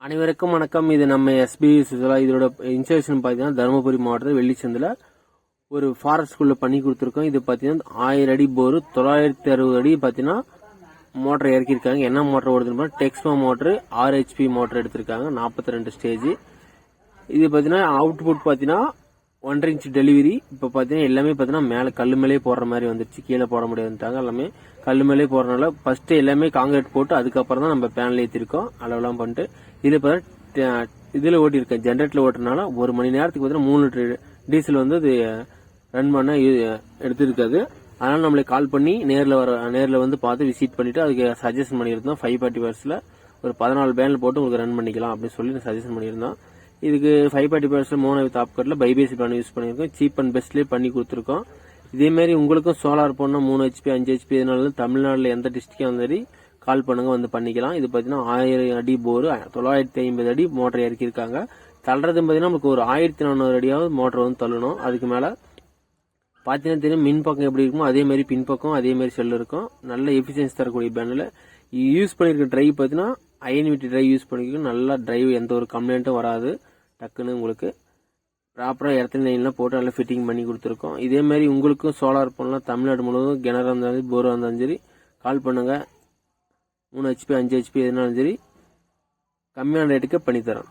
அனைவருக்கும் வணக்கம். இது நம்ம எஸ்பி சுசலா. இதோட இன்ஸ்டாலேஷன் பார்த்தீங்கன்னா தருமபுரி மாவட்டத்தில் வெள்ளிச்சந்தில் ஒரு ஃபாரஸ்ட்குள்ள பண்ணி கொடுத்துருக்கோம். இது பார்த்தீங்கன்னா 1000 அடி போர், 960 அடி பார்த்தீங்கன்னா மோட்டர் இறக்கியிருக்காங்க. என்ன மோட்டர் ஓடுதுன்னு டெக்ஸ்மோ மோட்டர் 6 HP மோட்டர் எடுத்திருக்காங்க. 42 ஸ்டேஜ். இது பார்த்தீங்கன்னா அவுட்புட் பார்த்தீங்கன்னா 1.5 inch டெலிவரி. இப்போ பார்த்தீங்கன்னா எல்லாமே பார்த்தீங்கன்னா மேலே கல் மேலே போடுற மாதிரி வந்துருச்சு. கீழே போட முடியாதுட்டாங்க. எல்லாமே கல் மேலே போடுறதுனால ஃபர்ஸ்ட் எல்லாமே காங்கிரீட் போட்டு அதுக்கப்புறம் தான் நம்ம பேனல் ஏற்றிருக்கோம். அளவெல்லாம் பண்ணிட்டு இது பார்த்தீங்கன்னா இதில் ஓட்டியிருக்கேன். ஜென்ரேட்டரில் ஓட்டுறதுனால 1 மணி நேரத்துக்கு பார்த்தீங்கன்னா 3 லிட்டர் டீசல் வந்து அது ரன் பண்ண எடுத்துருக்காது. அதனால நம்மளை கால் பண்ணி நேரில் வந்து பார்த்து விசிட் பண்ணிட்டு அதுக்கு சஜஷன் பண்ணியிருந்தோம். 540 வாட்ஸ்ல ஒரு 14 பேனல் போட்டு உங்களுக்கு ரன் பண்ணிக்கலாம் அப்படின்னு சொல்லி சஜஷன் பண்ணியிருந்தோம். இதுக்கு 540 வாட்ஸ்ல மோனோ வித் ஆப்கட்ல பைபேசி பேனல் யூஸ் பண்ணியிருக்கோம். சீப் அண்ட் பெஸ்ட்லேயே பண்ணி கொடுத்துருக்கோம். இதே மாதிரி உங்களுக்கும் சோலார் போடணும் 3 HP 5 HP இதனால தமிழ்நாட்டில் எந்த டிஸ்ட்ரிக்டும் சரி கால் பண்ணுங்க, வந்து பண்ணிக்கலாம். இது பார்த்தீங்கன்னா 1000 அடி போர், 950 அடி மோட்டர் இறக்கியிருக்காங்க. தள்ளுறது பார்த்தீங்கன்னா நமக்கு ஒரு 1400 அடியாவது மோட்டர் வந்து தள்ளணும். அதுக்கு மேலே பார்த்தீங்கன்னா தெரியும் மின் பக்கம் எப்படி இருக்குமோ அதே மாதிரி பின்பக்கம் அதே மாதிரி செல் இருக்கும். நல்ல எஃபிஷியன்சி தரக்கூடிய பேனல் யூஸ் பண்ணியிருக்க டிரைவ் பார்த்தீங்கன்னா அயன் விட்டு டிரைவ் யூஸ் பண்ணிக்க நல்லா டிரைவ், எந்த ஒரு கம்ப்ளைண்ட்டும் வராது. டக்குன்னு உங்களுக்கு ப்ராப்பராக இடத்துல லைன்லாம் போட்டு நல்லா ஃபிட்டிங் பண்ணி கொடுத்துருக்கோம். இதே மாதிரி உங்களுக்கும் சோலார் பண்ணலாம். தமிழ்நாடு முழுவதும் கிணறு இருந்தாலும் சரி போராக இருந்தாலும் சரி கால் பண்ணுங்க. 3 HP 5 HP எதுனாலும் சரி கம்மியான ரேட்டுக்கு பண்ணித்தரோம்.